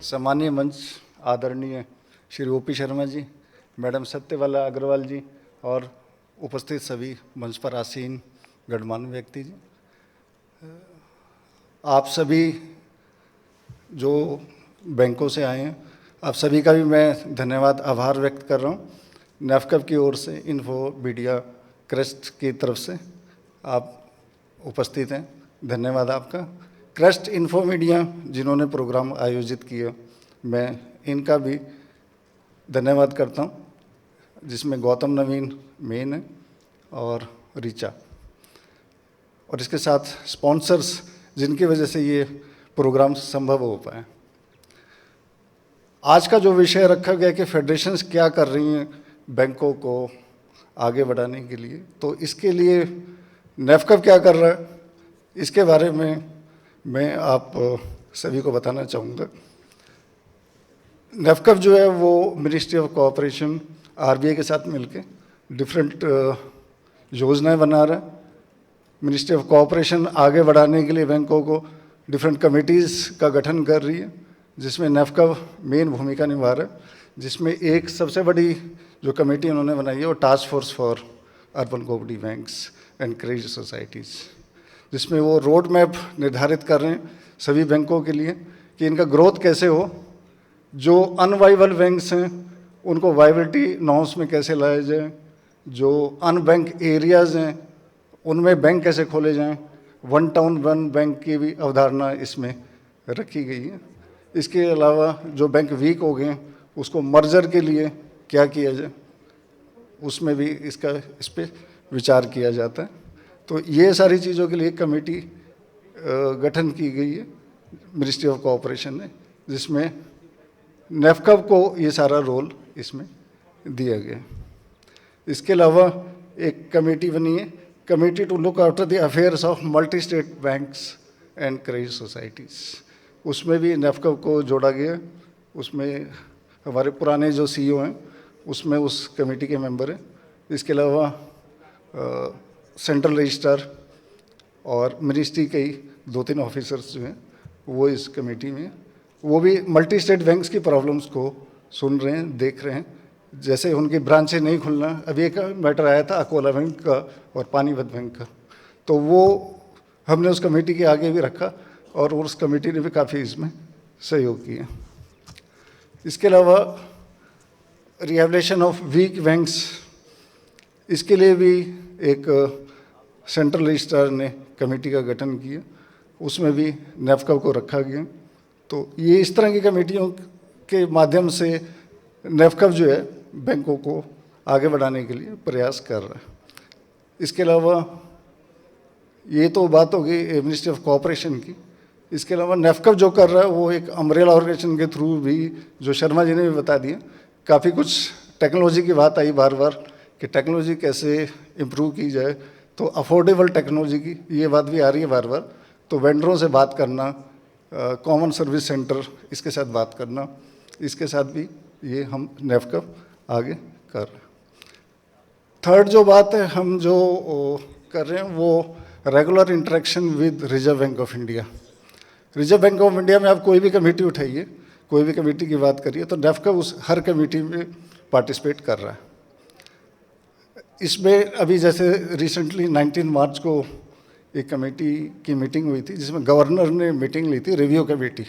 सम्मानीय मंच आदरणीय श्री ओपी शर्मा जी, मैडम सत्यवाला अग्रवाल जी और उपस्थित सभी मंच पर आसीन गणमान्य व्यक्ति जी, आप सभी जो बैंकों से आए हैं, आप सभी का भी मैं धन्यवाद आभार व्यक्त कर रहा हूँ। नेफकब की ओर से, इन्फो मीडिया क्रेस्ट की तरफ से आप उपस्थित हैं, धन्यवाद आपका। क्रेस्ट इन्फो मीडिया जिन्होंने प्रोग्राम आयोजित किया, मैं इनका भी धन्यवाद करता हूँ, जिसमें गौतम नवीन मेन है और ऋचा, और इसके साथ स्पॉन्सर्स जिनकी वजह से ये प्रोग्राम संभव हो पाए। आज का जो विषय रखा गया कि फेडरेशंस क्या कर रही हैं बैंकों को आगे बढ़ाने के लिए, तो इसके लिए नेफकब क्या कर रहा है, इसके बारे में मैं आप सभी को बताना चाहूँगा। नेफकब जो है वो मिनिस्ट्री ऑफ कोऑपरेशन आरबीआई के साथ मिलके डिफरेंट योजनाएं बना रहा है। मिनिस्ट्री ऑफ कोऑपरेशन आगे बढ़ाने के लिए बैंकों को डिफरेंट कमिटीज़ का गठन कर रही है, जिसमें नेफकब मेन भूमिका निभा रहा है। जिसमें एक सबसे बड़ी जो कमेटी उन्होंने बनाई है वो task force for urban cooperative banks and credit societies, जिसमें वो रोड मैप निर्धारित कर रहे हैं सभी बैंकों के लिए कि इनका ग्रोथ कैसे हो। जो अनवाइबल बैंक्स हैं उनको वाइबिलिटी नॉर्म्स में कैसे लाया जाए, जो अनबैंक एरियाज़ हैं उनमें बैंक कैसे खोले जाएं, वन टाउन वन बैंक की भी अवधारणा इसमें रखी गई है। इसके अलावा जो बैंक वीक हो गए हैं उसको मर्जर के लिए क्या किया जाए, उसमें भी इस पर विचार किया जाता है। तो ये सारी चीज़ों के लिए एक कमेटी गठन की गई है मिनिस्ट्री ऑफ कोऑपरेशन ने, जिसमें नेफकब को ये सारा रोल इसमें दिया गया। इसके अलावा एक कमेटी बनी है, committee to look after the affairs of multi state banks and credit societies, उसमें भी नेफकब को जोड़ा गया। उसमें हमारे पुराने जो सीईओ हैं उसमें उस कमेटी के मेंबर हैं। इसके अलावा सेंट्रल रजिस्ट्रार और मिनिस्ट्री के 2-3 ऑफिसर्स जो हैं वो इस कमेटी में, वो भी मल्टी स्टेट बैंक्स की प्रॉब्लम्स को सुन रहे हैं, देख रहे हैं। जैसे उनकी ब्रांचें नहीं खुलना, अभी एक मैटर आया था अकोला बैंक का और पानीपत बैंक का, तो वो हमने उस कमेटी के आगे भी रखा और उस कमेटी ने भी काफ़ी इसमें सहयोग किया। इसके अलावा रिहेबिलिटेशन ऑफ वीक बैंक्स, इसके लिए भी एक सेंट्रल रजिस्ट्रार ने कमेटी का गठन किया, उसमें भी नेफकब को रखा गया। तो ये इस तरह की कमेटियों के माध्यम से नेफकब जो है बैंकों को आगे बढ़ाने के लिए प्रयास कर रहा है। इसके अलावा ये तो बात होगी मिनिस्ट्री ऑफ कोऑपरेशन की। इसके अलावा नेफकब जो कर रहा है वो एक अम्ब्रेला ऑर्गेनाइजेशन के थ्रू भी, जो शर्मा जी ने भी बता दिया, काफ़ी कुछ टेक्नोलॉजी की बात आई बार बार कि टेक्नोलॉजी कैसे इम्प्रूव की जाए, तो अफोर्डेबल टेक्नोलॉजी की ये बात भी आ रही है बार बार। तो वेंडरों से बात करना, कॉमन सर्विस सेंटर इसके साथ बात करना, इसके साथ भी ये हम नेफकब आगे कर रहे हैं। थर्ड जो बात है हम जो कर रहे हैं वो regular interaction with reserve bank of India. Reserve bank of India में आप कोई भी कमेटी उठाइए, कोई भी कमेटी की बात करिए, तो नेफकब उस हर कमेटी में पार्टिसिपेट कर रहा है। इसमें अभी जैसे रिसेंटली 19 मार्च को एक कमेटी की मीटिंग हुई थी, जिसमें गवर्नर ने मीटिंग ली थी, रिव्यू कमेटी।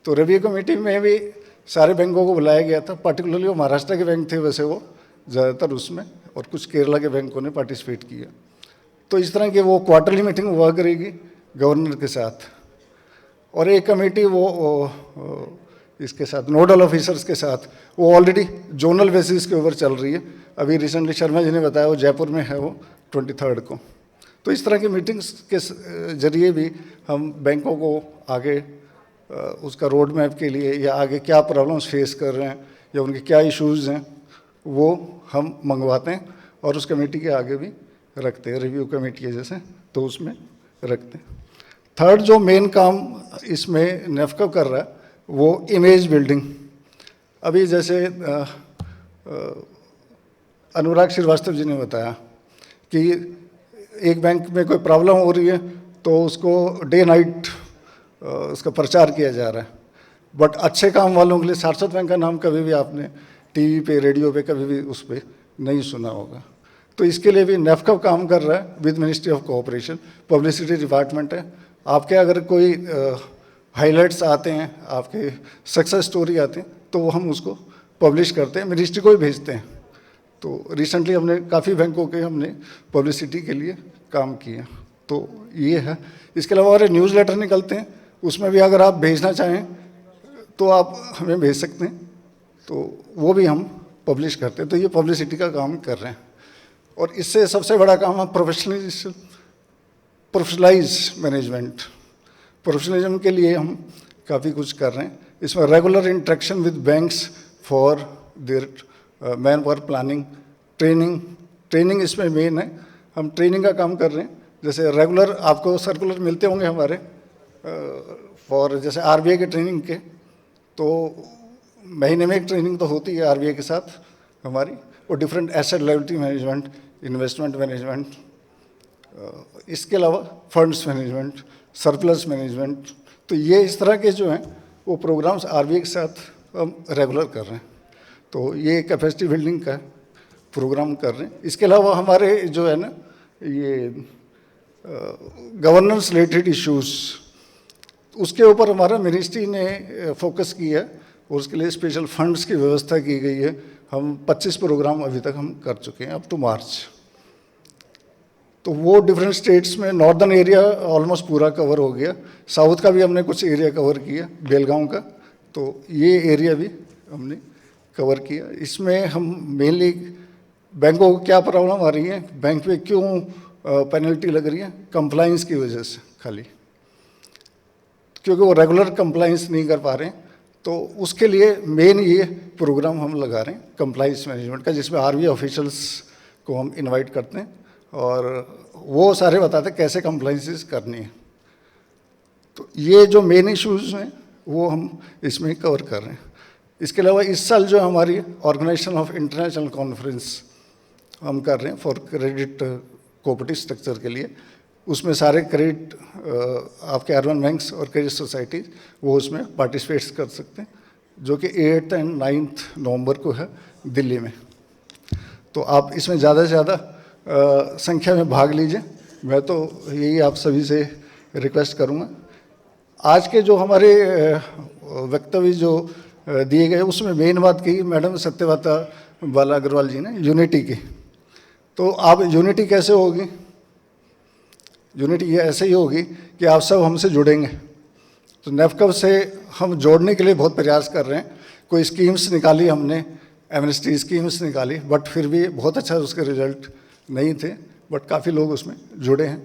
तो रिव्यू कमेटी में भी सारे बैंकों को बुलाया गया था, पर्टिकुलरली वो महाराष्ट्र के बैंक थे वैसे वो ज़्यादातर उसमें, और कुछ केरला के बैंकों ने पार्टिसिपेट किया। तो इस तरह की वो क्वार्टरली मीटिंग हुआ करेगी गवर्नर के साथ, और एक कमेटी वो इसके साथ नोडल ऑफिसर्स के साथ वो ऑलरेडी जोनल बेसिस के ऊपर चल रही है। अभी रिसेंटली शर्मा जी ने बताया वो जयपुर में है वो 23 को। तो इस तरह की मीटिंग्स के जरिए भी हम बैंकों को आगे उसका रोड मैप के लिए, या आगे क्या प्रॉब्लम्स फेस कर रहे हैं या उनके क्या इश्यूज़ हैं, वो हम मंगवाते हैं और उस कमेटी के आगे भी रखते हैं, रिव्यू कमेटी है जैसे, तो उसमें रखते हैं। थर्ड जो मेन काम इसमें नेफकब कर रहा है वो इमेज बिल्डिंग। अभी जैसे अनुराग श्रीवास्तव जी ने बताया कि एक बैंक में कोई प्रॉब्लम हो रही है तो उसको डे नाइट उसका प्रचार किया जा रहा है, बट अच्छे काम वालों के लिए सारस्वत बैंक का नाम कभी भी आपने टीवी पे, रेडियो पे कभी भी उस पर नहीं सुना होगा। तो इसके लिए भी नेफकब काम कर रहा है with ministry of cooperation, publicity department है। आपके अगर कोई हाइलाइट्स आते हैं, आपके सक्सेस स्टोरी आते हैं, तो हम उसको पब्लिश करते हैं, मिनिस्ट्री को ही भेजते हैं। तो रिसेंटली हमने काफ़ी बैंकों के हमने पब्लिसिटी के लिए काम किया। तो ये है। इसके अलावा हमारे न्यूज़लेटर निकलते हैं, उसमें भी अगर आप भेजना चाहें तो आप हमें भेज सकते हैं, तो वो भी हम पब्लिश करते हैं। तो ये पब्लिसिटी का काम कर रहे हैं। और इससे सबसे बड़ा काम है प्रोफेशनलाइज मैनेजमेंट। प्रोफेशनलिज्म के लिए हम काफ़ी कुछ कर रहे हैं। इसमें regular interaction with banks for their man power planning, training इसमें मेन है। हम ट्रेनिंग का काम कर रहे हैं। जैसे रेगुलर आपको सर्कुलर मिलते होंगे हमारे फॉर जैसे आरबीआई के ट्रेनिंग के, तो महीने में एक ट्रेनिंग तो होती है आरबीआई के साथ हमारी, और different asset liability management, investment management, इसके अलावा फंड्स मैनेजमेंट, सरप्लस मैनेजमेंट। तो ये इस तरह के जो हैं वो प्रोग्राम्स आरबीआई के साथ हम रेगुलर कर रहे हैं। तो ये कैपेसिटी बिल्डिंग का प्रोग्राम कर रहे हैं। इसके अलावा हमारे जो है ना ये गवर्नेंस रिलेटेड इश्यूज़, उसके ऊपर हमारा मिनिस्ट्री ने फोकस किया और उसके लिए स्पेशल फंड्स की व्यवस्था की गई है। हम 25 प्रोग्राम अभी तक हम कर चुके हैं अप टू मार्च। तो वो डिफरेंट स्टेट्स में, नॉर्दर्न एरिया ऑलमोस्ट पूरा कवर हो गया, साउथ का भी हमने कुछ एरिया कवर किया, बेलगांव का, तो ये एरिया भी हमने कवर किया। इसमें हम मेनली बैंकों को क्या प्रॉब्लम आ रही है, बैंक पे क्यों पेनल्टी लग रही है, कंप्लाइंस की वजह से खाली, क्योंकि वो रेगुलर कंप्लाइंस नहीं कर पा रहे हैं। तो उसके लिए मेन ये प्रोग्राम हम लगा रहे हैं कंप्लाइंस मैनेजमेंट का, जिसमें आरबीआई ऑफिशियल्स को हम इनवाइट करते हैं और वो सारे बताते हैं कैसे कंप्लाइंसेस करनी है। तो ये जो मेन इश्यूज हैं वो हम इसमें कवर कर रहे हैं। इसके अलावा इस साल जो हमारी ऑर्गेनाइजेशन ऑफ इंटरनेशनल कॉन्फ्रेंस हम कर रहे हैं फॉर क्रेडिट कोऑपरेटिव स्ट्रक्चर के लिए, उसमें सारे क्रेडिट आपके अर्बन बैंक्स और क्रेडिट सोसाइटीज वो उसमें पार्टिसिपेट कर सकते हैं, जो कि 8 और 9 नवंबर को है दिल्ली में। तो आप इसमें ज़्यादा से ज़्यादा संख्या में भाग लीजिए, मैं तो यही आप सभी से रिक्वेस्ट करूँगा। आज के जो हमारे वक्तव्य जो दिए गए उसमें मेन बात की मैडम सत्यव्रता बाला अग्रवाल जी ने यूनिटी की। तो आप यूनिटी कैसे होगी, यूनिटी ये ऐसे ही होगी कि आप सब हमसे जुड़ेंगे। तो नेफकब से हम जोड़ने के लिए बहुत प्रयास कर रहे हैं। कोई स्कीम्स निकाली हमने, एमनेस्टी स्कीम्स निकाली, बट फिर भी बहुत अच्छा उसके रिजल्ट नहीं थे, बट काफ़ी लोग उसमें जुड़े हैं।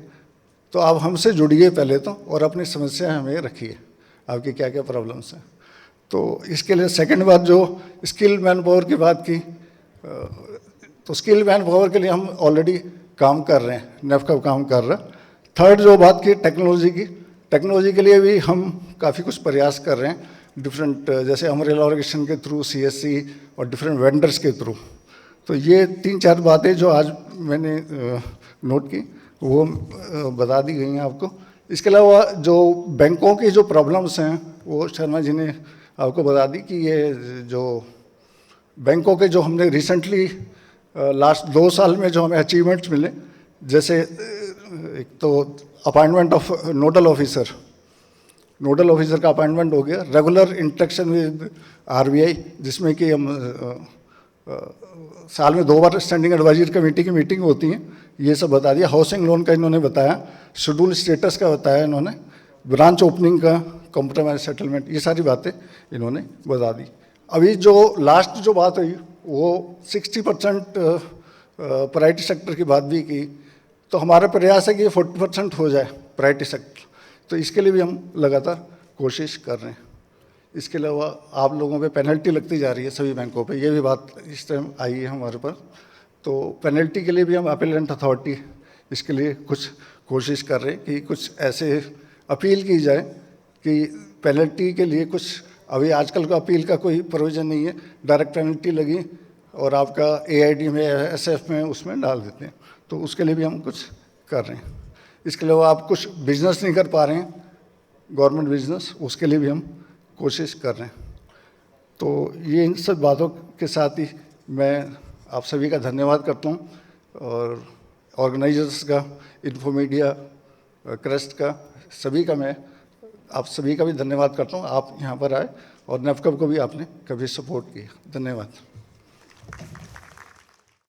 तो आप हमसे जुड़िए पहले तो, और अपनी समस्या हमें रखिए, आपकी क्या क्या प्रॉब्लम्स हैं। तो इसके लिए सेकंड बात जो स्किल मैन पावर की बात की, तो स्किल मैन पावर के लिए हम ऑलरेडी काम कर रहे हैं, नेफकब काम कर रहा है। थर्ड जो बात की टेक्नोलॉजी की, टेक्नोलॉजी के लिए भी हम काफ़ी कुछ प्रयास कर रहे हैं डिफरेंट, जैसे अम्ब्रेला ऑर्गेनाइजेशन के थ्रू, सीएससी और डिफरेंट वेंडर्स के थ्रू। तो ये 3-4 बातें जो आज मैंने नोट की वो बता दी गई हैं आपको। इसके अलावा जो बैंकों की जो प्रॉब्लम्स हैं वो शर्मा जी ने आपको बता दी कि ये जो बैंकों के जो हमने रिसेंटली लास्ट 2 साल में जो हमें अचीवमेंट्स मिले, जैसे एक तो अपॉइंटमेंट ऑफ नोडल ऑफिसर का अपॉइंटमेंट हो गया, रेगुलर इंटरेक्शन विद आरबीआई, जिसमें कि हम साल में 2 बार स्टैंडिंग एडवाइजरी कमेटी की मीटिंग होती है, ये सब बता दिया। हाउसिंग लोन का इन्होंने बताया, शेड्यूल स्टेटस का बताया इन्होंने, ब्रांच ओपनिंग का, कॉम्प्रोमाइज सेटलमेंट, ये सारी बातें इन्होंने बता दी। अभी जो लास्ट जो बात हुई वो 60% प्राइवेट सेक्टर की बात भी की, तो हमारा प्रयास है कि 40% हो जाए प्राइवेट सेक्टर। तो इसके लिए भी हम लगातार कोशिश कर रहे हैं। इसके अलावा आप लोगों पे पेनल्टी लगती जा रही है सभी बैंकों पे, ये भी बात इस टाइम आई है हमारे पास। तो पेनल्टी के लिए भी हम अपीलेंट अथॉरिटी इसके लिए कुछ कोशिश कर रहे हैं कि कुछ ऐसे अपील की जाए कि पेनल्टी के लिए कुछ, अभी आजकल का अपील का कोई प्रोविज़न नहीं है, डायरेक्ट पेनल्टी लगी और आपका एआईडी में, एसएफ में, उसमें डाल देते हैं। तो उसके लिए भी हम कुछ कर रहे हैं। इसके अलावा आप कुछ बिजनेस नहीं कर पा रहे हैं, गवर्नमेंट बिजनेस, उसके लिए भी हम कोशिश कर रहे हैं। तो ये इन सब बातों के साथ ही मैं आप सभी का धन्यवाद करता हूँ, और ऑर्गेनाइजर्स का, इन्फोमीडिया, क्रस्ट का, सभी का मैं आप सभी का भी धन्यवाद करता हूँ। आप यहाँ पर आए और नेफकब को भी आपने कभी सपोर्ट किया। धन्यवाद।